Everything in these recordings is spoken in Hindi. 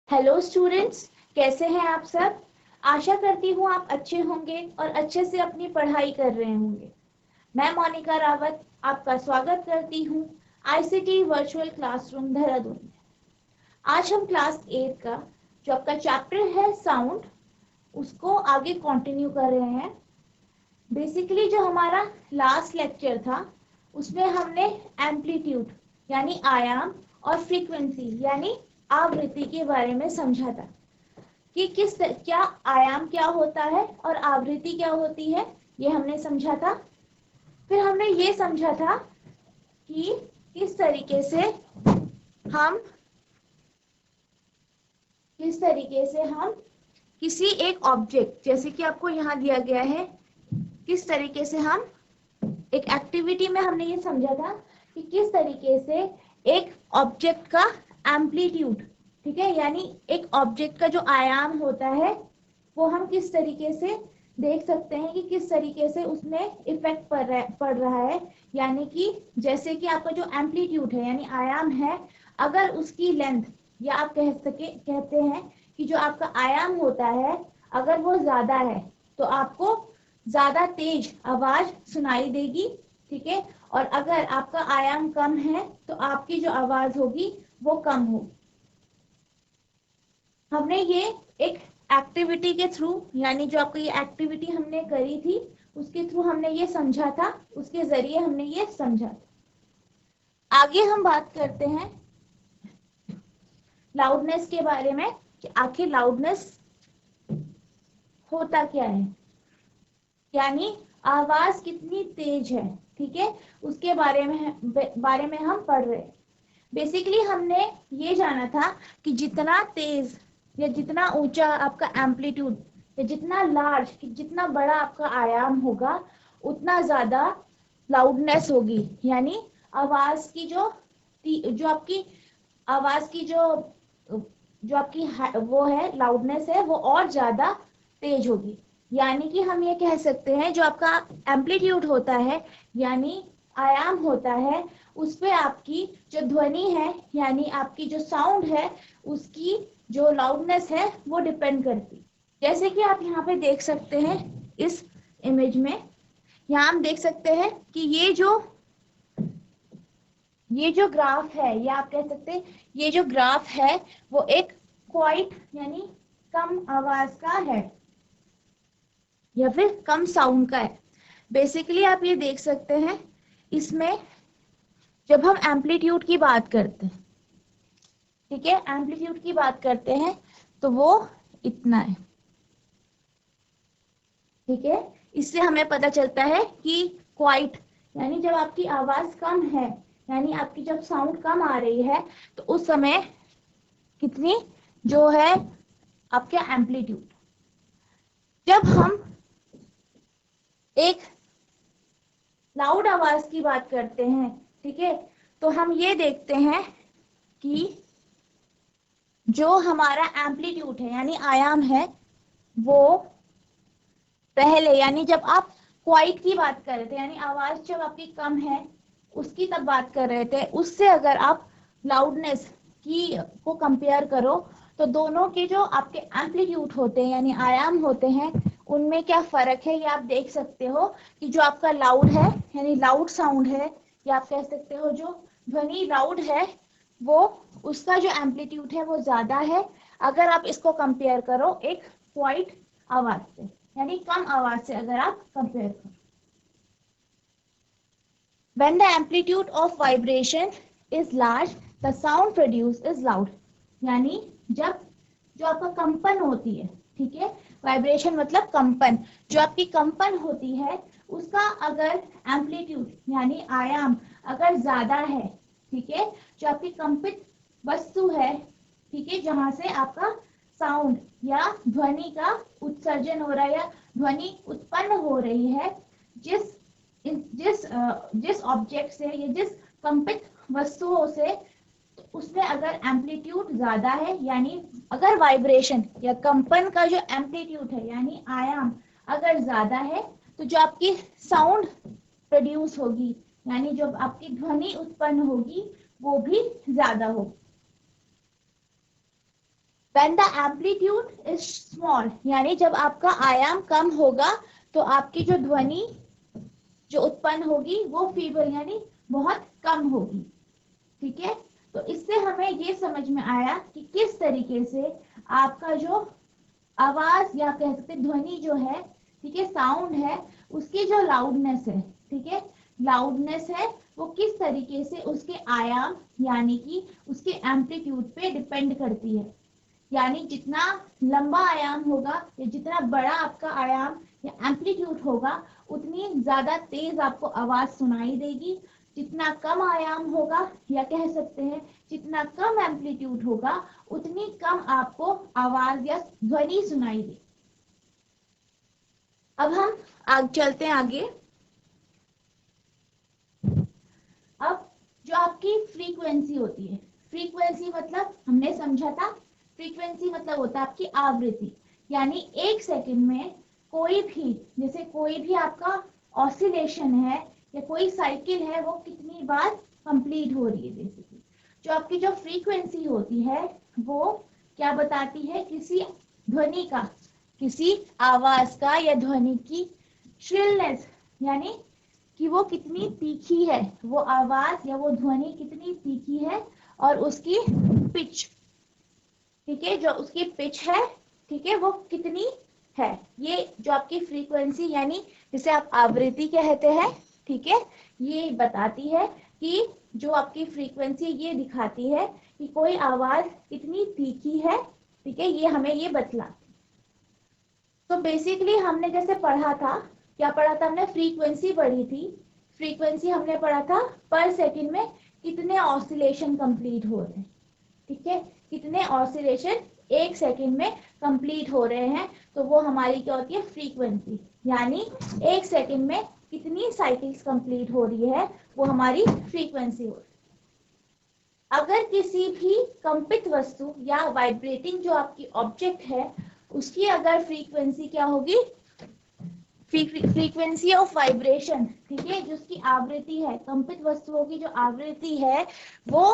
हेलो स्टूडेंट्स, कैसे हैं आप सब। आशा करती हूँ आप अच्छे होंगे और अच्छे से अपनी पढ़ाई कर रहे होंगे। मैं मोनिका रावत आपका स्वागत करती हूँ आईसीटी वर्चुअल क्लासरूम देहरादून में। आज हम क्लास 8 का जो आपका चैप्टर है साउंड, उसको आगे कंटिन्यू कर रहे हैं। बेसिकली जो हमारा लास्ट लेक्चर था उसमें हमने एम्पलीट्यूड यानी आयाम और फ्रीक्वेंसी यानी आवृत्ति के बारे में समझा था कि क्या आयाम क्या होता है और आवृत्ति क्या होती है, ये हमने समझा था। फिर हमने ये समझा था कि किस तरीके से हम किसी एक ऑब्जेक्ट, जैसे कि आपको यहाँ दिया गया है, किस तरीके से हम एक एक्टिविटी में हमने ये समझा था कि किस तरीके से एक ऑब्जेक्ट का एम्पलीट्यूड, ठीक है, यानी एक ऑब्जेक्ट का जो आयाम होता है वो हम किस तरीके से देख सकते हैं कि किस तरीके से उसमें इफेक्ट पड़ रहा है। यानी कि जैसे कि आपका जो एम्पलीट्यूड है यानी आयाम है, अगर उसकी लेंथ या आप कहते हैं कि जो आपका आयाम होता है अगर वो ज्यादा है तो आपको ज्यादा तेज आवाज सुनाई देगी, ठीक है। और अगर आपका आयाम कम है तो आपकी जो आवाज होगी वो कम होगी। हमने ये एक एक्टिविटी के थ्रू, यानी जो आपको ये एक्टिविटी हमने करी थी उसके थ्रू हमने ये समझा था, उसके जरिए हमने ये समझा था। आगे हम बात करते हैं लाउडनेस के बारे में कि आखिर लाउडनेस होता क्या है, यानी आवाज कितनी तेज है, ठीक है, उसके बारे में हम पढ़ रहे हैं। बेसिकली हमने ये जाना था कि जितना तेज या जितना ऊंचा आपका एम्पलीट्यूड या जितना लार्ज, जितना बड़ा आपका आयाम होगा उतना ज्यादा लाउडनेस होगी। यानी आवाज की जो आपकी आवाज की जो आपकी वो है लाउडनेस है वो और ज्यादा तेज होगी। यानी कि हम ये कह सकते हैं जो आपका एम्पलीट्यूड होता है यानी आयाम होता है उस पे आपकी जो ध्वनि है यानी आपकी जो साउंड है उसकी जो लाउडनेस है वो डिपेंड करती। जैसे कि आप यहाँ पे देख सकते हैं इस इमेज में, यहाँ हम देख सकते हैं कि ये जो ग्राफ है, या आप कह सकते हैं ये जो ग्राफ है वो एक क्वाइट यानी कम आवाज का है या फिर कम साउंड का है। बेसिकली आप ये देख सकते हैं इसमें जब हम एम्पलीट्यूड की बात करते हैं, ठीक है, एम्पलीट्यूड की बात करते हैं तो वो इतना है, ठीक है। इससे हमें पता चलता है कि क्वाइट यानी जब आपकी आवाज कम है, यानी आपकी जब साउंड कम आ रही है तो उस समय कितनी जो है आपका एम्पलीट्यूड। जब हम एक लाउड आवाज की बात करते हैं, ठीक है, तो हम ये देखते हैं कि जो हमारा एम्पलीट्यूड है यानी आयाम है वो पहले, यानी जब आप क्वाइट की बात कर रहे थे यानी आवाज जब आपकी कम है उसकी तब बात कर रहे थे, उससे अगर आप लाउडनेस की को कंपेयर करो तो दोनों के जो आपके एम्पलीट्यूड होते हैं यानी आयाम होते हैं उनमें क्या फर्क है ये आप देख सकते हो कि जो आपका लाउड है यानी लाउड साउंड है, या आप कह सकते हो जो ध्वनि लाउड है वो उसका जो एम्पलीट्यूड है वो ज्यादा है अगर आप इसको कंपेयर करो एक क्वाइट आवाज से, यानी कम आवाज से अगर आप कंपेयर करो। When the amplitude of vibration is large, the sound produced is loud. यानी जब जो आपका कंपन होती है, ठीक है, वाइब्रेशन मतलब कंपन, जो आपकी कंपन होती है उसका अगर एम्पलीट्यूड यानी आयाम अगर ज्यादा है, ठीक है, जो आपकी कंपित वस्तु है, ठीक है, जहां से आपका साउंड या ध्वनि का उत्सर्जन हो रहा है या ध्वनि उत्पन्न हो रही है, जिस जिस ऑब्जेक्ट से या जिस कंपित वस्तुओं से, तो उसमें अगर एम्पलीट्यूड ज्यादा है यानी अगर वाइब्रेशन या कंपन का जो एम्पलीट्यूड है यानी आयाम अगर ज्यादा है तो जो आपकी साउंड प्रोड्यूस होगी यानी जो आपकी ध्वनि उत्पन्न होगी वो भी ज्यादा होगी। When the amplitude is small, यानी जब आपका आयाम कम होगा तो आपकी जो ध्वनि जो उत्पन्न होगी वो फीबल यानी बहुत कम होगी। ठीक है, तो इससे हमें ये समझ में आया कि किस तरीके से आपका जो आवाज या कह सकते ध्वनि जो है, ठीक है, साउंड है, उसकी जो लाउडनेस है, ठीक है, लाउडनेस है वो किस तरीके से उसके आयाम यानी कि उसके एम्पलीट्यूड पे डिपेंड करती है। यानी जितना लंबा आयाम होगा या जितना बड़ा आपका आयाम या एम्पलीट्यूड होगा उतनी ज्यादा तेज आपको आवाज सुनाई देगी। जितना कम आयाम होगा या कह सकते हैं जितना कम एम्पलीट्यूड होगा उतनी कम आपको आवाज या ध्वनि सुनाई देगी। अब हम चलते हैं आगे। अब जो आपकी फ्रीक्वेंसी होती है, फ्रीक्वेंसी मतलब हमने समझा था, फ्रीक्वेंसी मतलब होता है आपकी आवृत्ति, यानी एक सेकंड में कोई भी, जैसे कोई भी आपका ऑसिलेशन है या कोई साइकिल है वो कितनी बार कंप्लीट हो रही है। बेसिकली जो आपकी जो फ्रीक्वेंसी होती है वो क्या बताती है, किसी ध्वनि का, किसी आवाज का या ध्वनि की श्रिलनेस, यानी कि वो कितनी तीखी है, वो आवाज या वो ध्वनि कितनी तीखी है और उसकी पिच, ठीक है, जो उसकी पिच है, ठीक है, वो कितनी है। ये जो आपकी फ्रीक्वेंसी यानी जिसे आप आवृत्ति कहते हैं, ठीक है, ये बताती है कि जो आपकी फ्रीक्वेंसी ये दिखाती है कि कोई आवाज कितनी तीखी है, ठीक है, ये हमें ये बतलाती है। तो बेसिकली हमने जैसे पढ़ा था, क्या पढ़ा था हमने, फ्रीक्वेंसी पढ़ी थी। फ्रीक्वेंसी हमने पढ़ा था पर सेकंड में कितने ऑसिलेशन कंप्लीट हो रहे हैं, ठीक है, कितने ऑसिलेशन एक सेकंड में कंप्लीट हो रहे हैं, तो वो हमारी क्या होती है, फ्रीक्वेंसी, यानी एक सेकंड में कितनी साइकिल्स कंप्लीट हो रही है वो हमारी फ्रीक्वेंसी हो रही है। अगर किसी भी कंपित वस्तु या वाइब्रेटिंग जो आपकी ऑब्जेक्ट है उसकी अगर फ्रीक्वेंसी क्या होगी, फ्रीक्वेंसी ऑफ वाइब्रेशन, ठीक है, जो उसकी आवृत्ति है, कंपित वस्तुओं की जो आवृत्ति है वो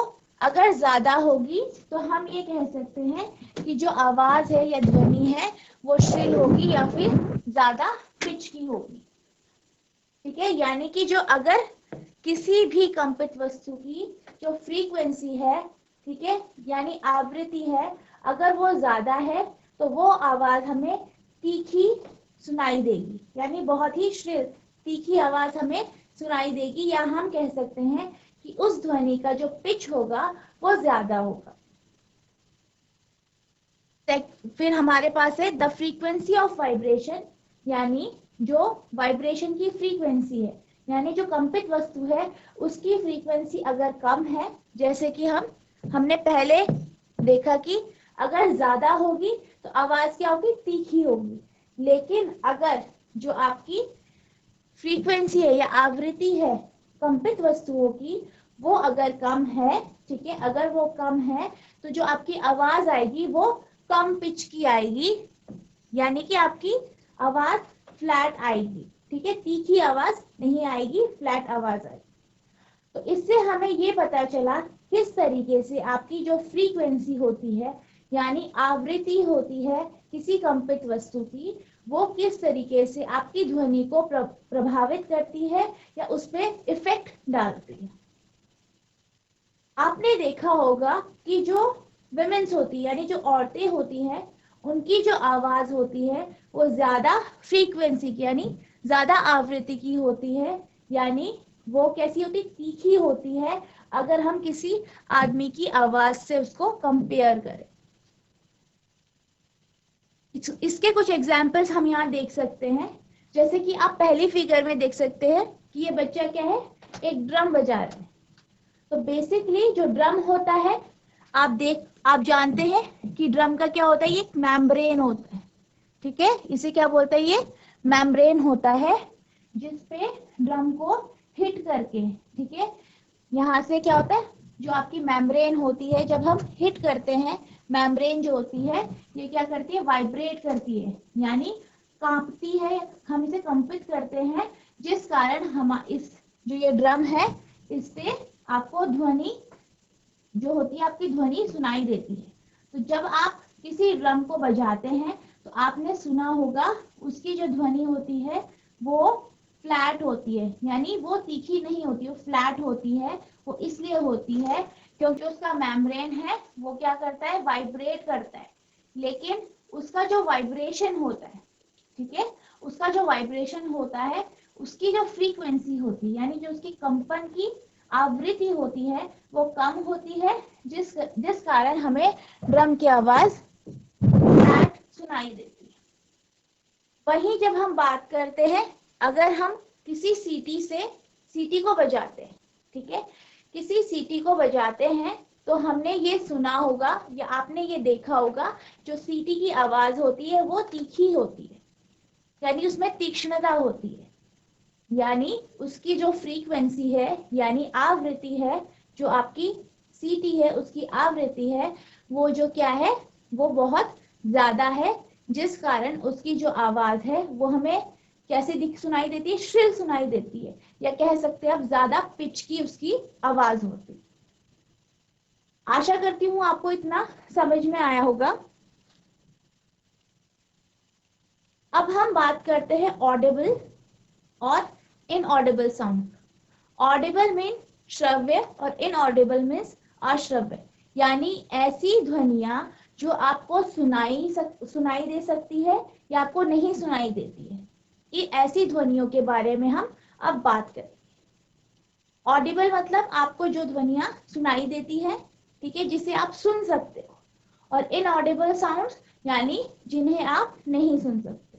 अगर ज्यादा होगी तो हम ये कह सकते हैं कि जो आवाज है या ध्वनि है वो श्रिल होगी या फिर ज्यादा पिच की होगी। ठीक है, यानी कि जो अगर किसी भी कंपित वस्तु की जो फ्रीक्वेंसी है, ठीक है, यानी आवृत्ति है, अगर वो ज्यादा है तो वो आवाज हमें तीखी सुनाई देगी, यानी बहुत ही श्रिल तीखी आवाज हमें सुनाई देगी, या हम कह सकते हैं कि उस ध्वनि का जो पिच होगा वो ज्यादा होगा। फिर हमारे पास है द फ्रीक्वेंसी ऑफ वाइब्रेशन, यानी जो वाइब्रेशन की फ्रीक्वेंसी है, यानी जो कंपित वस्तु है उसकी फ्रीक्वेंसी अगर कम है, जैसे कि हमने पहले देखा कि अगर ज्यादा होगी तो आवाज क्या होगी, तीखी होगी। लेकिन अगर जो आपकी फ्रीक्वेंसी है या आवृत्ति है कंपित वस्तुओं की वो अगर कम है, ठीक है, अगर वो कम है तो जो आपकी आवाज आएगी वो कम पिच की आएगी, यानी कि आपकी आवाज फ्लैट आएगी, ठीक है, तीखी आवाज नहीं आएगी, फ्लैट आवाज आएगी। तो इससे हमें ये पता चला किस तरीके से आपकी जो फ्रीक्वेंसी होती है यानी आवृत्ति होती है किसी कंपित वस्तु की, वो किस तरीके से आपकी ध्वनि को प्रभावित करती है या उस पर इफेक्ट डालती है। आपने देखा होगा कि जो विमेन्स होती है यानी जो औरतें होती हैं उनकी जो आवाज होती है वो ज्यादा फ्रीक्वेंसी की यानी ज्यादा आवृत्ति की होती है, यानी वो कैसी होती, तीखी होती है अगर हम किसी आदमी की आवाज से उसको कंपेयर करें। इसके कुछ एग्जाम्पल्स हम यहाँ देख सकते हैं, जैसे कि आप पहली फिगर में देख सकते हैं कि ये बच्चा क्या है, एक ड्रम बजा रहा है। तो बेसिकली जो ड्रम होता है आप जानते हैं कि ड्रम का क्या होता है, ये एक मेम्ब्रेन होता है, ठीक है, इसे क्या बोलते हैं, ये मेम्ब्रेन होता है जिसपे ड्रम को हिट करके, ठीक है, यहाँ से क्या होता है, जो आपकी मेम्ब्रेन होती है जब हम हिट करते हैं, मेम्ब्रेन जो होती है ये क्या करती है, वाइब्रेट करती है, यानी कांपती है, हम इसे कंपित करते हैं, जिस कारण हम इस जो ये ड्रम है इससे आपको ध्वनि जो होती है आपकी ध्वनि सुनाई देती है। तो जब आप किसी ड्रम को बजाते हैं तो आपने सुना होगा उसकी जो ध्वनि होती है वो फ्लैट होती है, यानी वो तीखी नहीं होती, वो फ्लैट होती है। वो इसलिए होती है क्योंकि उसका मेम्ब्रेन है वो क्या करता है, वाइब्रेट करता है। लेकिन उसका जो वाइब्रेशन होता है, ठीक है, उसका जो वाइब्रेशन होता है उसकी जो फ्रीक्वेंसी होती है, यानी जो उसकी कंपन की आवृत्ति होती है वो कम होती है, जिस कारण हमें ड्रम की आवाज फ्लैट सुनाई देती है। वहीं जब हम बात करते हैं, अगर हम किसी सीटी को बजाते हैं, ठीक है, किसी सीटी को बजाते हैं तो हमने ये सुना होगा या आपने ये देखा होगा, जो सीटी की आवाज होती है वो तीखी होती है, यानी उसमें तीक्ष्णता होती है, यानी उसकी जो फ्रीक्वेंसी है यानी आवृत्ति है, जो आपकी सीटी है उसकी आवृत्ति है वो जो क्या है, वो बहुत ज्यादा है, जिस कारण उसकी जो आवाज है वो हमें कैसे सुनाई देती है, श्रिल सुनाई देती है, या कह सकते हैं आप ज्यादा पिच की उसकी आवाज होती है। आशा करती हूँ आपको इतना समझ में आया होगा। अब हम बात करते हैं ऑडिबल और इनऑडिबल साउंड। ऑडिबल मीन श्रव्य और इनऑडिबल मीन्स अश्रव्य, यानी ऐसी ध्वनियां जो आपको सुनाई दे सकती है या आपको नहीं सुनाई देती है। ये ऐसी ध्वनियों के बारे में हम अब बात करें। ऑडिबल मतलब आपको जो ध्वनियां सुनाई देती है, ठीक है, जिसे आप सुन सकते हो, और इनऑडिबल साउंड्स यानी जिन्हें आप नहीं सुन सकते।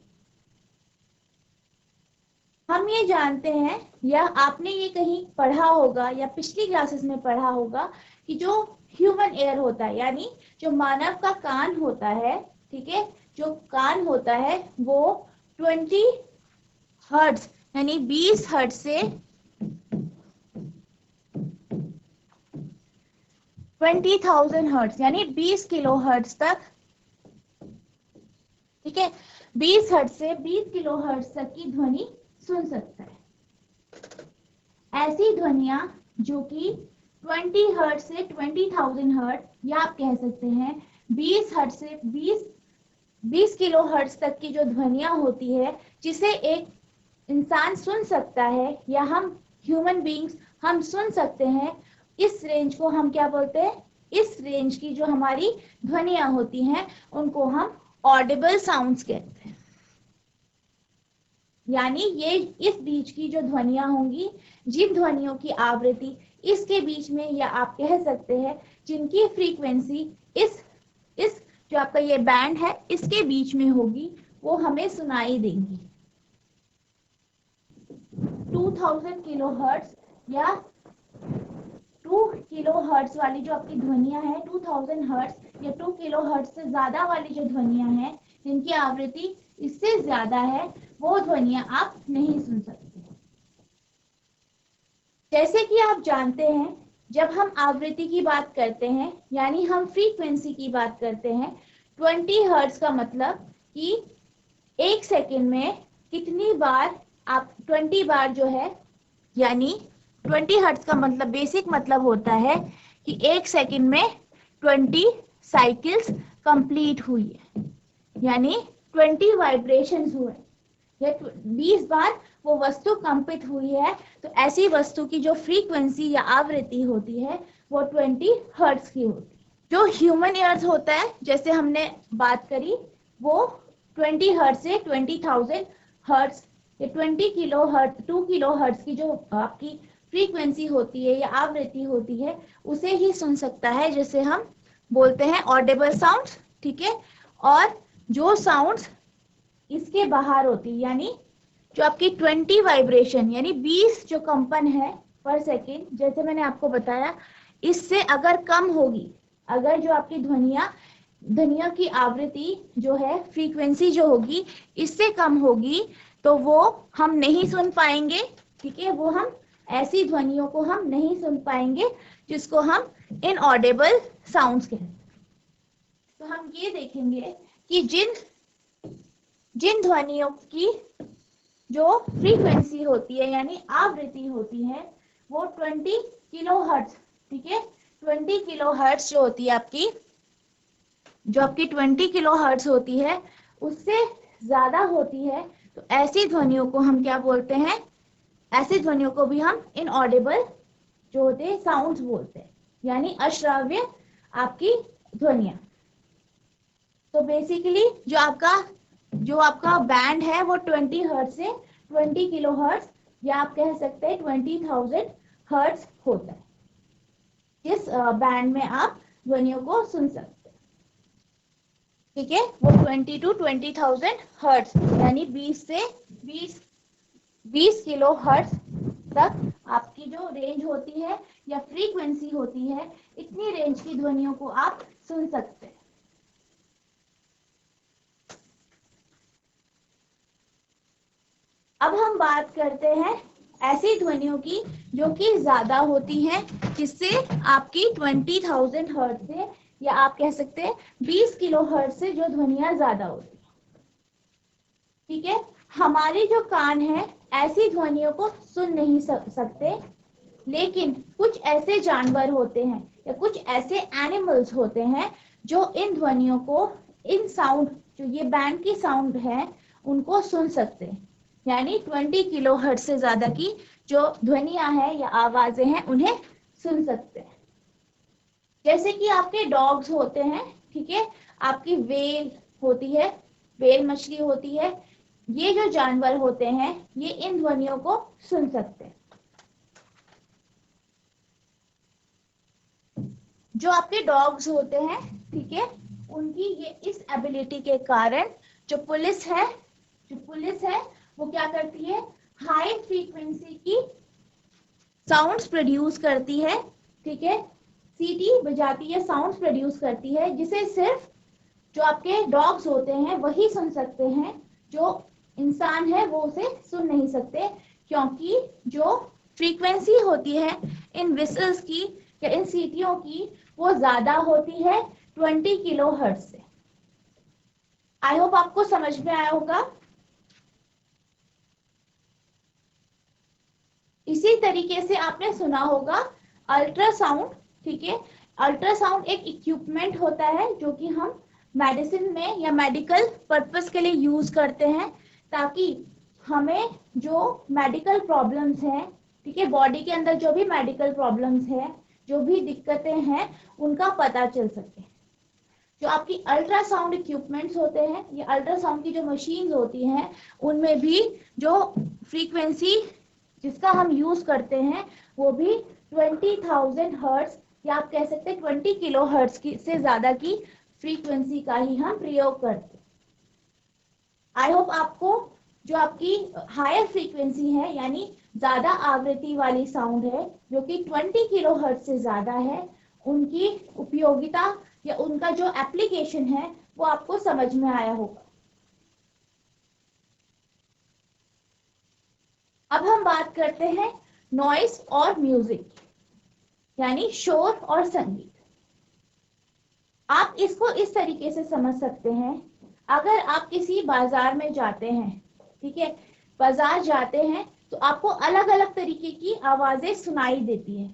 हम ये जानते हैं या आपने ये कहीं पढ़ा होगा या पिछली क्लासेस में पढ़ा होगा कि जो ह्यूमन एयर होता है, यानी जो मानव का कान होता है, ठीक है, जो कान होता है वो 20 हर्ट्ज यानी 20 हर्ट्ज से 20,000 हर्ट्ज यानी 20 किलो हर्ट्ज तक, ठीक है, 20 हर्ट्ज से 20 किलो हर्ट्ज तक की ध्वनि सुन सकता है। ऐसी ध्वनियां जो कि 20 हर्ट्ज से 20,000 हर्ट्ज, या आप कह सकते हैं 20 हर्ट्ज से 20 किलो हर्ट्ज तक की जो ध्वनियां होती है, जिसे एक इंसान सुन सकता है या हम ह्यूमन बीइंग्स हम सुन सकते हैं, इस रेंज को हम क्या बोलते हैं, इस रेंज की जो हमारी ध्वनियां होती हैं उनको हम ऑडिबल साउंड्स कहते हैं। यानी ये इस बीच की जो ध्वनियां होंगी, जिन ध्वनियों की आवृत्ति इसके बीच में, या आप कह सकते हैं जिनकी फ्रीक्वेंसी इस जो आपका ये बैंड है इसके बीच में होगी, वो हमें सुनाई देंगी। 2000 किलो हर्ट्ज या 2 किलो हर्ट्ज वाली जो आपकी ध्वनियां हैं, 2000 हर्ट्ज या 2 किलो हर्ट्ज से ज्यादा वाली जो ध्वनियां हैं जिनकी आवृत्ति इससे ज्यादा है, वो ध्वनियां आप नहीं सुन सकते। जैसे कि आप जानते हैं, जब हम आवृत्ति की बात करते हैं यानी हम फ्रीक्वेंसी की बात करते हैं, 20 हर्ट्ज का मतलब कि एक सेकंड में कितनी बार आप 20 बार जो है, यानी 20 हर्ट्ज का मतलब बेसिक मतलब होता है कि एक सेकंड में 20 साइकिल्स कंप्लीट हुई है, यानी 20 वाइब्रेशंस हुए या 20 बार वो वस्तु कंपित हुई है। तो ऐसी वस्तु की जो फ्रीक्वेंसी या आवृत्ति होती है वो 20 हर्ट्ज की होती है। जो ह्यूमन ईयर्स होता है, जैसे हमने बात करी, वो 20 हर्ट्ज से 20,000 हर्ट्ज या 20 किलो हर्ट्ज 2 किलो हर्ट्ज की जो आपकी फ्रीक्वेंसी होती है या आवृत्ति होती है उसे ही सुन सकता है, जैसे हम बोलते हैं ऑडिबल साउंड्स, ठीक है। और जो साउंड्स इसके बाहर होती है, यानी जो आपकी 20 वाइब्रेशन यानी 20 जो कंपन है पर सेकेंड, जैसे मैंने आपको बताया, इससे अगर कम होगी, अगर जो आपकी ध्वनियों की आवृत्ति जो है, फ्रीक्वेंसी जो होगी इससे कम होगी, तो वो हम नहीं सुन पाएंगे, ठीक है, वो हम ऐसी ध्वनियों को हम नहीं सुन पाएंगे जिसको हम इनऑडिबल साउंड्स कहते हैं। तो हम ये देखेंगे कि जिन ध्वनियों की जो फ्रीक्वेंसी होती है यानी आवृत्ति होती है वो 20 किलो हर्ट्ज, ठीक है, 20 किलो हर्ट्ज जो होती है आपकी, जो आपकी 20 किलो हर्ट्ज होती है उससे ज्यादा होती है, तो ऐसी ध्वनियों को हम क्या बोलते हैं, ऐसी ध्वनियों को भी हम इनऑडिबल जो होते हैं साउंड्स बोलते हैं, यानी अश्राव्य आपकी ध्वनियां। तो बेसिकली जो आपका बैंड है वो 20 हर्ट्ज से 20 किलो हर्ट्ज या आप कह सकते हैं 20,000 हर्ट्ज होता है, जिस बैंड में आप ध्वनियों को सुन सकते हैं। ठीक है, वो 20 to 20,000 हर्ट्ज यानी 20 किलो हर्ट्ज तक आपकी जो रेंज होती है या फ्रीक्वेंसी होती है, इतनी रेंज की ध्वनियों को आप सुन सकते हैं। अब हम बात करते हैं ऐसी ध्वनियों की जो कि ज्यादा होती हैं, जिससे आपकी 20,000 हर्ट्ज से या आप कह सकते हैं 20 किलो हर्ट्ज से जो ध्वनियां ज्यादा होती है। ठीक है, हमारे जो कान है ऐसी ध्वनियों को सुन नहीं सकते, लेकिन कुछ ऐसे जानवर होते हैं या कुछ ऐसे एनिमल्स होते हैं जो इन ध्वनियों को, इन साउंड जो ये बैंड की साउंड है उनको सुन सकते हैं, यानी 20 किलो हर्ट्ज से ज्यादा की जो ध्वनियां हैं या आवाजें हैं उन्हें सुन सकते हैं। जैसे कि आपके डॉग्स होते हैं, ठीक है, आपकी व्हेल होती है, व्हेल मछली होती है, ये जो जानवर होते हैं ये इन ध्वनियों को सुन सकते हैं। जो आपके डॉग्स होते हैं, ठीक है, उनकी ये इस एबिलिटी के कारण जो पुलिस है वो क्या करती है, हाई फ्रीक्वेंसी की साउंड्स प्रोड्यूस करती है। ठीक है, सीटी बजाती है, साउंड्स प्रोड्यूस करती है, जिसे सिर्फ जो आपके डॉग्स होते हैं वही सुन सकते हैं, जो इंसान है वो उसे सुन नहीं सकते, क्योंकि जो फ्रीक्वेंसी होती है इन विसल्स की या इन सीटियों की वो ज्यादा होती है 20 किलो हर्ट्ज से। आई होप आपको समझ में आया होगा। इसी तरीके से आपने सुना होगा अल्ट्रासाउंड। ठीक है, अल्ट्रासाउंड एक इक्विपमेंट होता है जो कि हम मेडिसिन में या मेडिकल पर्पस के लिए यूज करते हैं, ताकि हमें जो मेडिकल प्रॉब्लम्स हैं, ठीक है, बॉडी के अंदर जो भी मेडिकल प्रॉब्लम्स हैं, जो भी दिक्कतें हैं, उनका पता चल सके। जो आपकी अल्ट्रासाउंड इक्विपमेंट्स होते हैं, ये अल्ट्रासाउंड की जो मशीन्स होती हैं, उनमें भी जो फ्रीक्वेंसी जिसका हम यूज करते हैं वो भी 20,000 हर्ट्ज या आप कह सकते हैं 20 किलो हर्ट्ज की से ज्यादा की फ्रीक्वेंसी का ही हम प्रयोग करते हैं। आई होप आपको जो आपकी हायर फ्रीक्वेंसी है यानी ज्यादा आवृत्ति वाली साउंड है जो कि 20 किलो हर्ट्ज से ज्यादा है, उनकी उपयोगिता या उनका जो एप्लीकेशन है वो आपको समझ में आया होगा। अब हम बात करते हैं नॉइस और म्यूजिक, यानी शोर और संगीत। आप इसको इस तरीके से समझ सकते हैं, अगर आप किसी बाजार में जाते हैं, ठीक है, बाजार जाते हैं तो आपको अलग अलग तरीके की आवाजें सुनाई देती है,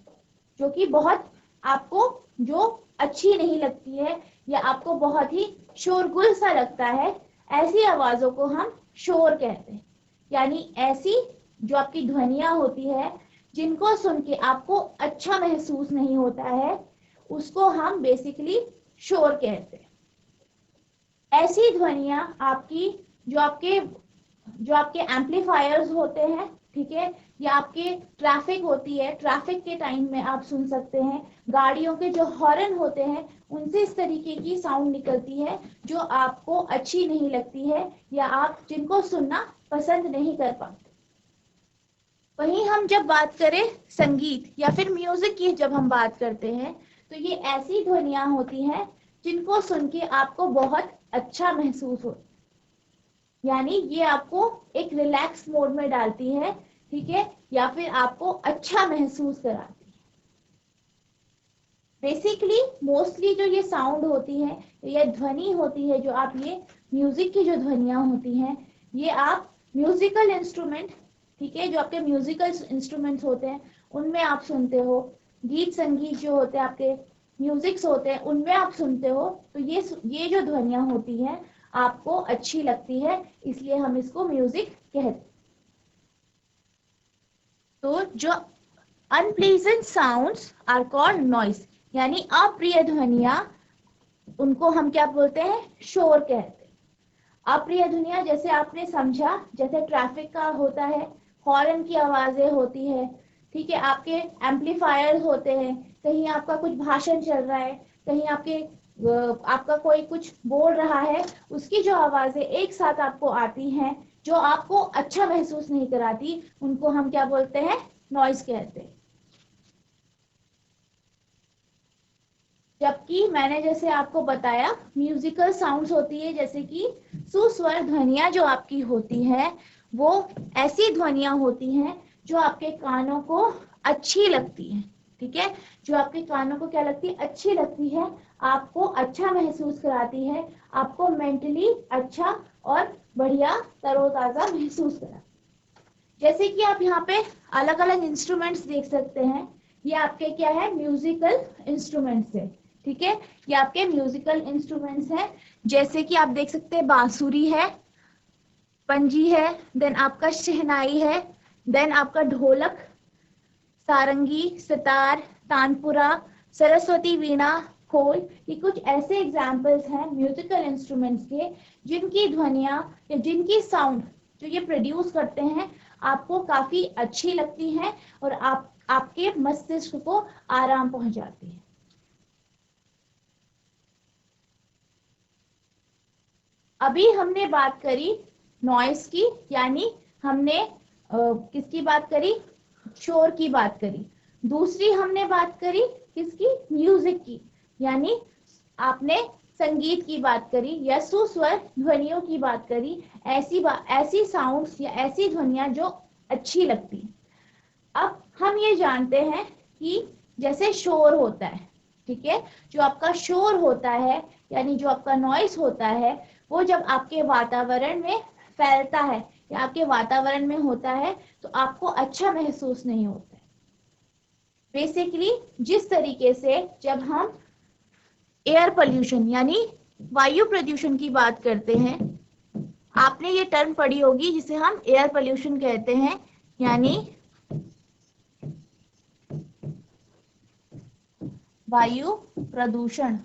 जो कि बहुत आपको जो अच्छी नहीं लगती है या आपको बहुत ही शोरगुल सा लगता है, ऐसी आवाजों को हम शोर कहते हैं। यानी ऐसी जो आपकी ध्वनियां होती है जिनको सुन के आपको अच्छा महसूस नहीं होता है, उसको हम बेसिकली शोर कहते हैं। ऐसी ध्वनियां आपकी जो आपके एम्पलीफायर्स होते हैं, ठीक है, या आपके ट्रैफिक होती है, ट्रैफिक के टाइम में आप सुन सकते हैं, गाड़ियों के जो हॉर्न होते हैं उनसे इस तरीके की साउंड निकलती है जो आपको अच्छी नहीं लगती है या आप जिनको सुनना पसंद नहीं कर पाते। वहीं हम जब बात करें संगीत या फिर म्यूजिक की जब हम बात करते हैं, तो ये ऐसी ध्वनियां होती हैं जिनको सुन के आपको बहुत अच्छा महसूस हो, यानी ये आपको एक रिलैक्स मोड में डालती है, ठीक है, या फिर आपको अच्छा महसूस कराती है। बेसिकली मोस्टली जो ये साउंड होती है, ये ध्वनि होती है, जो आप ये म्यूजिक की जो ध्वनियां होती हैं, ये आप म्यूजिकल इंस्ट्रूमेंट, ठीक है, जो आपके म्यूजिकल इंस्ट्रूमेंट्स होते हैं उनमें आप सुनते हो। गीत संगीत जो होते हैं आपके म्यूजिक्स होते हैं उनमें आप सुनते हो तो ये जो ध्वनियां होती हैं आपको अच्छी लगती है, इसलिए हम इसको म्यूजिक कहते हैं। तो जो unpleasant sounds are called noise, यानी अप्रिय ध्वनियां, उनको हम क्या बोलते हैं? शोर कहते हैं। अप्रिय ध्वनियां जैसे आपने समझा, जैसे ट्रैफिक का होता है, हॉर्न की आवाजें होती है, ठीक है, आपके एम्पलीफायर होते हैं, कहीं आपका कुछ भाषण चल रहा है, कहीं आपका कोई कुछ बोल रहा है, उसकी जो आवाजें एक साथ आपको आती हैं जो आपको अच्छा महसूस नहीं कराती, उनको हम क्या बोलते हैं? नॉइज कहते हैं। जबकि मैंने जैसे आपको बताया म्यूजिकल साउंड्स होती है, जैसे कि सुस्वर ध्वनियां जो आपकी होती है वो ऐसी ध्वनियां होती हैं जो आपके कानों को अच्छी लगती हैं, ठीक है, जो आपके कानों को क्या लगती है? अच्छी लगती है, आपको अच्छा महसूस कराती है, आपको मेंटली अच्छा और बढ़िया तरोताजा महसूस करा। जैसे कि आप यहाँ पे अलग अलग इंस्ट्रूमेंट्स देख सकते हैं, ये आपके क्या है? म्यूजिकल इंस्ट्रूमेंट्स है, ठीक है, ये आपके म्यूजिकल इंस्ट्रूमेंट्स हैं। जैसे कि आप देख सकते हैं बांसुरी है, पंजी है, देन आपका शहनाई है, देन आपका ढोलक, सारंगी, सितार, तानपुरा, सरस्वती वीणा, खोल, ये कुछ ऐसे एग्जाम्पल्स हैं म्यूजिकल इंस्ट्रूमेंट्स के जिनकी ध्वनियां या जिनकी साउंड जो ये प्रोड्यूस करते हैं आपको काफी अच्छी लगती हैं और आपके मस्तिष्क को आराम पहुंचाती है। अभी हमने बात करी नॉइस की, यानी हमने किसकी बात करी? शोर की बात करी। दूसरी हमने बात करी किसकी? म्यूजिक की, यानी आपने संगीत की बात करी या सुस्वर ध्वनियों की बात करी, ऐसी साउंड्स या ऐसी ध्वनियां जो अच्छी लगती हैं। अब हम ये जानते हैं कि जैसे शोर होता है, ठीक है, जो आपका शोर होता है यानी जो आपका नॉइस होता है वो जब आपके वातावरण में फैलता है या आपके वातावरण में होता है तो आपको अच्छा महसूस नहीं होता है। बेसिकली जिस तरीके से जब हम एयर पोल्यूशन यानी वायु प्रदूषण की बात करते हैं, आपने ये टर्म पढ़ी होगी जिसे हम एयर पोल्यूशन कहते हैं, यानी वायु प्रदूषण।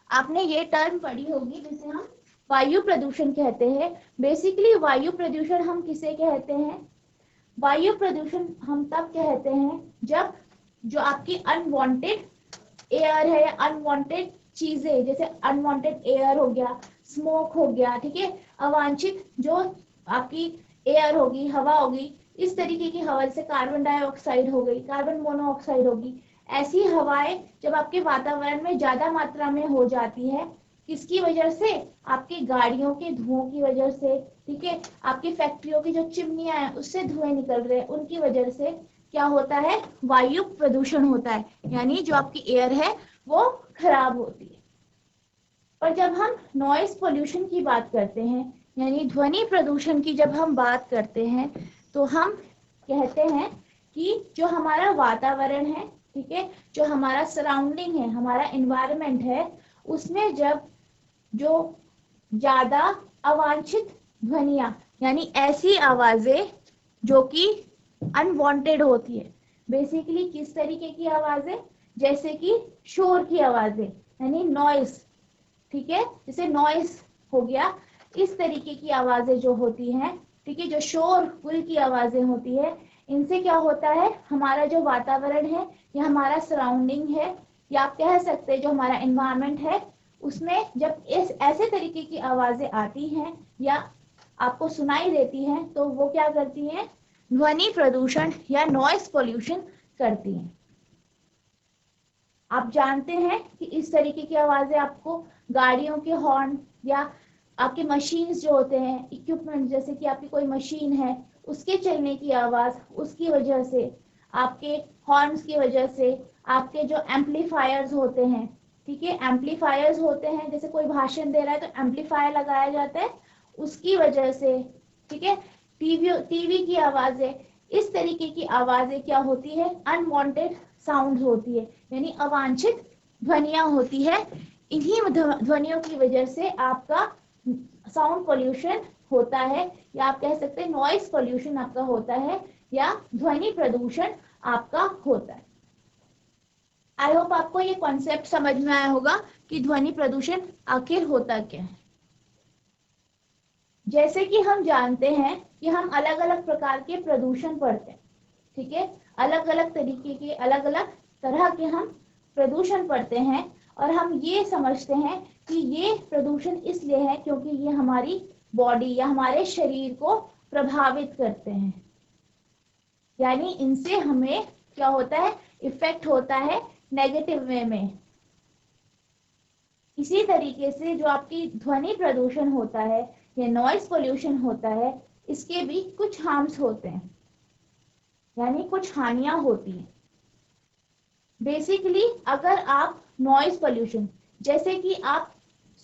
आपने ये टर्म पढ़ी होगी जिसे हम वायु प्रदूषण कहते हैं। बेसिकली वायु प्रदूषण हम किसे कहते हैं? वायु प्रदूषण हम तब कहते हैं जब जो आपकी अनवांटेड एयर है या अनवांटेड चीजें, जैसे अनवांटेड एयर हो गया, स्मोक हो गया, ठीक है, अवांछित जो आपकी एयर होगी, हवा होगी, इस तरीके की हवा जैसे कार्बन डाइऑक्साइड हो गई, कार्बन मोनोऑक्साइड होगी, ऐसी हवाएं जब आपके वातावरण में ज्यादा मात्रा में हो जाती है, किसकी वजह से? आपकी गाड़ियों के धुओं की वजह से, ठीक है, आपकी फैक्ट्रियों की जो चिमनियां हैं उससे धुएं निकल रहे हैं, उनकी वजह से क्या होता है? वायु प्रदूषण होता है, यानी जो आपकी एयर है वो खराब होती है। पर जब हम नॉइस पोल्यूशन की बात करते हैं यानी ध्वनि प्रदूषण की जब हम बात करते हैं तो हम कहते हैं कि जो हमारा वातावरण है, ठीक है, जो हमारा सराउंडिंग है, हमारा एनवायरनमेंट है, उसमें जब जो ज्यादा अवांछित ध्वनियां यानी ऐसी आवाजें जो कि अनवांटेड होती है, बेसिकली किस तरीके की आवाजें? जैसे कि शोर की आवाजें यानी नॉइस, ठीक है, जैसे नॉइस हो गया, इस तरीके की आवाजें जो होती हैं, ठीक है, जो शोर गुल की आवाजें होती है, इनसे क्या होता है? हमारा जो वातावरण है या हमारा सराउंडिंग है या आप कह सकते हैं जो हमारा एनवायरनमेंट है, उसमें जब इस ऐसे तरीके की आवाजें आती हैं या आपको सुनाई देती हैं तो वो क्या करती हैं? ध्वनि प्रदूषण या नॉइस पोल्यूशन करती हैं। आप जानते हैं कि इस तरीके की आवाजें आपको गाड़ियों के हॉर्न या आपके मशीन्स जो होते हैं, इक्विपमेंट, जैसे कि आपकी कोई मशीन है उसके चलने की आवाज, उसकी वजह से, आपके हॉर्न्स की वजह से, आपके जो एम्पलीफायर्स होते हैं, ठीक है, एम्पलीफायर्स होते हैं, जैसे कोई भाषण दे रहा है तो एम्पलीफायर लगाया जाता है, उसकी वजह से, ठीक है, टीवी की आवाजें, इस तरीके की आवाजें क्या होती है? अनवांटेड साउंड होती है, यानी अवांछित ध्वनियां होती है। इन्हीं ध्वनियों की वजह से आपका साउंड पोल्यूशन होता है, या आप कह सकते हैं नॉइस पोल्यूशन आपका होता है, या ध्वनि प्रदूषण आपका होता है। आई होप आपको ये कॉन्सेप्ट समझ में आया होगा कि ध्वनि प्रदूषण आखिर होता क्या है। जैसे कि हम जानते हैं कि हम अलग अलग प्रकार के प्रदूषण पढ़ते हैं, ठीक है, अलग अलग तरीके के, अलग अलग तरह के हम प्रदूषण पढ़ते हैं, और हम ये समझते हैं कि ये प्रदूषण इसलिए है क्योंकि ये हमारी बॉडी या हमारे शरीर को प्रभावित करते हैं, यानी इनसे हमें क्या होता है, इफेक्ट होता है नेगेटिव वे में। इसी तरीके से जो आपकी ध्वनि प्रदूषण होता है या नॉइस पोल्यूशन होता है, इसके भी कुछ हार्म्स होते हैं, यानी कुछ हानियां होती हैं। बेसिकली अगर आप नॉइस पोल्यूशन, जैसे कि आप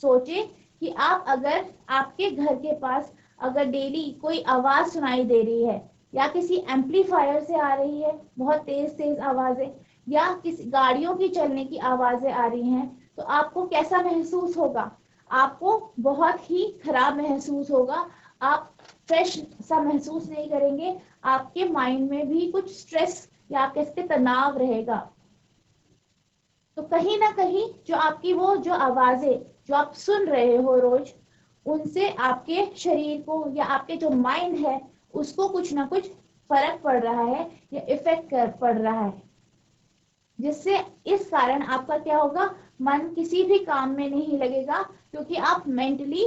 सोचे कि आप अगर आपके घर के पास अगर डेली कोई आवाज सुनाई दे रही है, या किसी एम्पलीफायर से आ रही है बहुत तेज तेज आवाजें, या किसी गाड़ियों की चलने की आवाजें आ रही हैं, तो आपको कैसा महसूस होगा? आपको बहुत ही खराब महसूस होगा, आप फ्रेश सा महसूस नहीं करेंगे, आपके माइंड में भी कुछ स्ट्रेस या आप कह सकते तनाव रहेगा। तो कहीं ना कहीं जो आपकी वो जो आवाजें जो आप सुन रहे हो रोज, उनसे आपके शरीर को या आपके जो माइंड है उसको कुछ ना कुछ फर्क पड़ रहा है या इफेक्ट पड़ रहा है, जिससे इस कारण आपका क्या होगा, मन किसी भी काम में नहीं लगेगा, क्योंकि आप मेंटली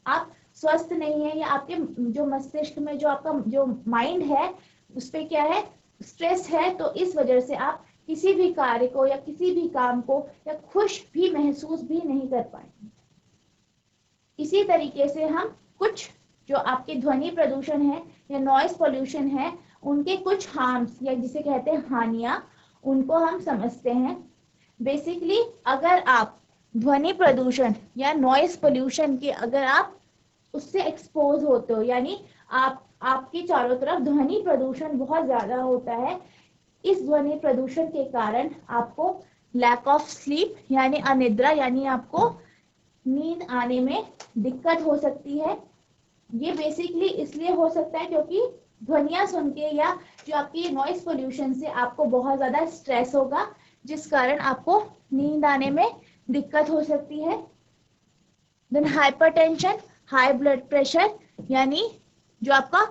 आप स्वस्थ नहीं है, या आपके जो मस्तिष्क में जो आपका जो माइंड है उस पे क्या है, स्ट्रेस है। तो इस वजह से आप किसी भी कार्य को या किसी भी काम को या खुश भी महसूस भी नहीं कर पाएंगे। इसी तरीके से हम कुछ जो आपके ध्वनि प्रदूषण है या नॉइस पोल्यूशन है, उनके कुछ हार्म्स या जिसे कहते हैं हानियां, उनको हम समझते हैं। बेसिकली अगर आप ध्वनि प्रदूषण या नॉइस पोल्यूशन के अगर आप उससे एक्सपोज होते हो, यानी आपके चारों तरफ ध्वनि प्रदूषण बहुत ज्यादा होता है, इस ध्वनि प्रदूषण के कारण आपको लैक ऑफ स्लीप यानी अनिद्रा, यानी आपको नींद आने में दिक्कत हो सकती है। ये बेसिकली इसलिए हो सकता है क्योंकि ध्वनियां सुन के या जो आपकी नॉइस पोल्यूशन से आपको बहुत ज्यादा स्ट्रेस होगा, जिस कारण आपको नींद आने में दिक्कत हो सकती है। Then hypertension, high blood pressure, यानी जो आपका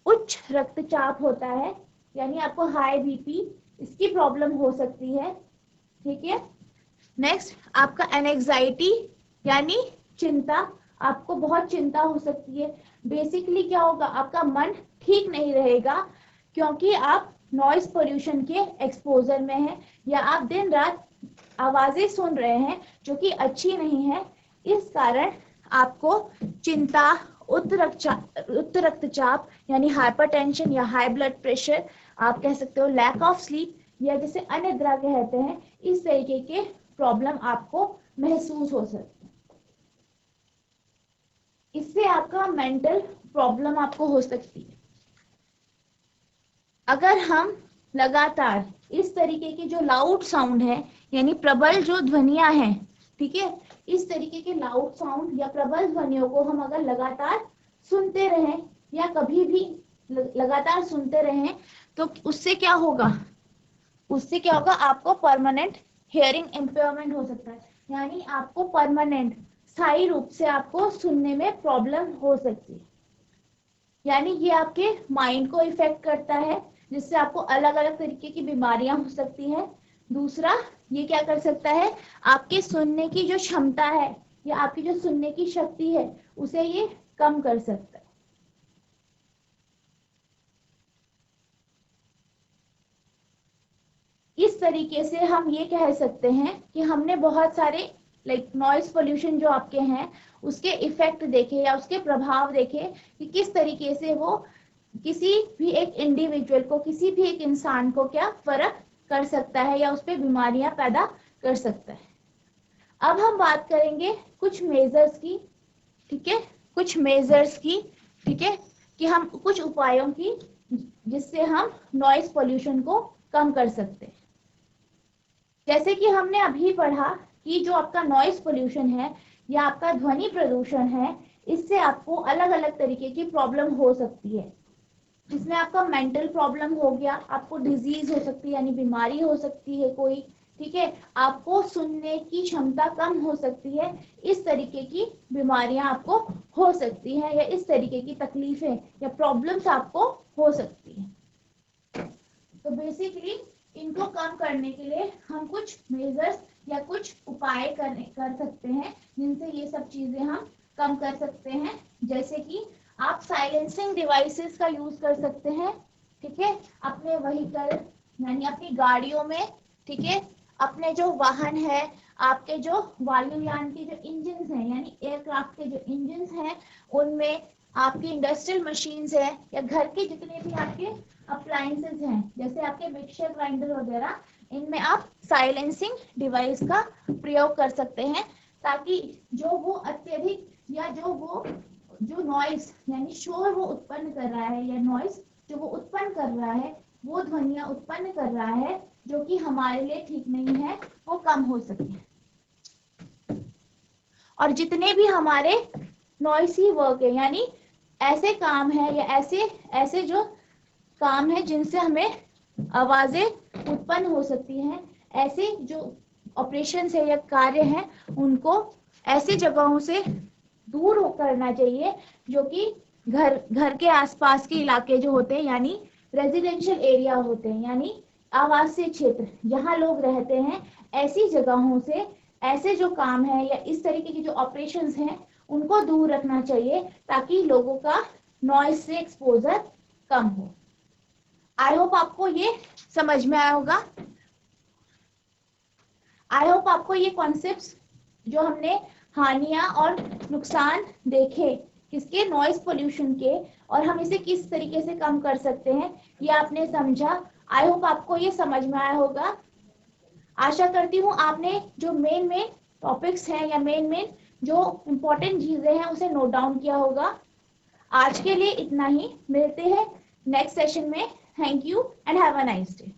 उच्च रक्तचाप होता है, यानी आपको हाई बीपी, इसकी प्रॉब्लम हो सकती है, ठीक है। नेक्स्ट आपका एनेक्साइटी यानी चिंता, आपको बहुत चिंता हो सकती है। बेसिकली क्या होगा, आपका मन ठीक नहीं रहेगा क्योंकि आप नॉइस पोल्यूशन के एक्सपोजर में हैं, या आप दिन रात आवाजें सुन रहे हैं जो कि अच्छी नहीं है। इस कारण आपको चिंता, उच्च रक्तचाप यानी हाइपरटेंशन या हाई ब्लड प्रेशर, आप कह सकते हो लैक ऑफ स्लीप, या जिसे अनिद्रा कहते हैं, इस तरीके के प्रॉब्लम आपको महसूस हो सकते हैं। इससे आपका मेंटल प्रॉब्लम आपको हो सकती है। अगर हम लगातार इस तरीके के जो लाउड साउंड है, यानी प्रबल जो ध्वनियां हैं, ठीक है, इस तरीके के लाउड साउंड या प्रबल ध्वनियों को हम अगर लगातार सुनते रहें या कभी भी लगातार सुनते रहें, तो उससे क्या होगा, आपको परमानेंट हियरिंग इम्पेयरमेंट हो सकता है, यानी आपको परमानेंट स्थायी रूप से आपको सुनने में प्रॉब्लम हो सकती है। यानी ये आपके माइंड को इफेक्ट करता है, जिससे आपको अलग अलग तरीके की बीमारियां हो सकती है। दूसरा, ये क्या कर सकता है, आपके सुनने की जो क्षमता है या आपकी जो सुनने की शक्ति है उसे ये कम कर सकता है। इस तरीके से हम ये कह सकते हैं कि हमने बहुत सारे नॉइस पोल्यूशन जो आपके हैं उसके इफेक्ट देखे या उसके प्रभाव देखे कि किस तरीके से वो किसी भी एक इंडिविजुअल को, किसी भी एक इंसान को क्या फर्क कर सकता है या उस पर बीमारियां पैदा कर सकता है। अब हम बात करेंगे कुछ मेजर्स की, ठीक है, कुछ मेजर्स की, ठीक है, कि हम कुछ उपायों की जिससे हम नॉइस पोल्यूशन को कम कर सकते हैं। जैसे कि हमने अभी पढ़ा कि जो आपका नॉइस पोल्यूशन है या आपका ध्वनि प्रदूषण है, इससे आपको अलग अलग तरीके की प्रॉब्लम हो सकती है, जिसमें आपका मेंटल प्रॉब्लम हो गया, आपको डिजीज हो सकती है यानी बीमारी हो सकती है कोई, ठीक है, आपको सुनने की क्षमता कम हो सकती है, इस तरीके की बीमारियां आपको हो सकती हैं या इस तरीके की तकलीफें या प्रॉब्लम्स आपको हो सकती हैं। तो बेसिकली इनको कम करने के लिए हम कुछ मेजर्स या कुछ उपाय कर सकते हैं जिनसे ये सब चीजें हम कम कर सकते हैं। जैसे कि आप साइलेंसिंग डिवाइसेस का यूज कर सकते हैं, ठीक है, अपने व्हीकल यानी अपनी गाड़ियों में, ठीक है, अपने जो वाहन है, आपके जो वायुयान के जो इंजन हैं यानी एयरक्राफ्ट के जो इंजन हैं, उनमें आपकी इंडस्ट्रियल मशीन्स है या घर के जितने भी आपके अप्लायंसेस हैं, जैसे आपके मिक्सर ग्राइंडर वगैरह, इनमें आप साइलेंसिंग डिवाइस का प्रयोग कर सकते हैं, ताकि जो वो अत्यधिक या जो नॉइस यानी शोर वो उत्पन्न कर रहा है या नॉइस जो वो उत्पन्न कर रहा है, वो ध्वनियां उत्पन्न कर रहा है जो कि हमारे लिए ठीक नहीं है, वो कम हो सके। और जितने भी हमारे नॉइसी वर्क है यानी ऐसे काम है या ऐसे जो काम है जिनसे हमें आवाजें उत्पन्न हो सकती हैं, ऐसे जो ऑपरेशन है या कार्य हैं, उनको ऐसे जगहों से दूर करना चाहिए जो कि घर के आसपास के इलाके जो होते हैं यानी रेजिडेंशियल एरिया होते हैं यानी आवासीय क्षेत्र जहां लोग रहते हैं, ऐसी जगहों से ऐसे जो काम है या इस तरीके की जो ऑपरेशंस हैं उनको दूर रखना चाहिए, ताकि लोगों का नॉइज से एक्सपोजर कम हो। आई होप आपको ये समझ में आया होगा। आई होप आपको ये कॉन्सेप्ट्स जो हमने हानियां और नुकसान देखे किसके, नॉइस पोल्यूशन के, और हम इसे किस तरीके से कम कर सकते हैं, ये आपने समझा। आई होप आपको ये समझ में आया होगा। आशा करती हूँ आपने जो मेन टॉपिक्स हैं या मेन जो इम्पोर्टेंट चीजें हैं उसे नोट डाउन किया होगा। आज के लिए इतना ही, मिलते हैं नेक्स्ट सेशन में। Thank you and have a nice day.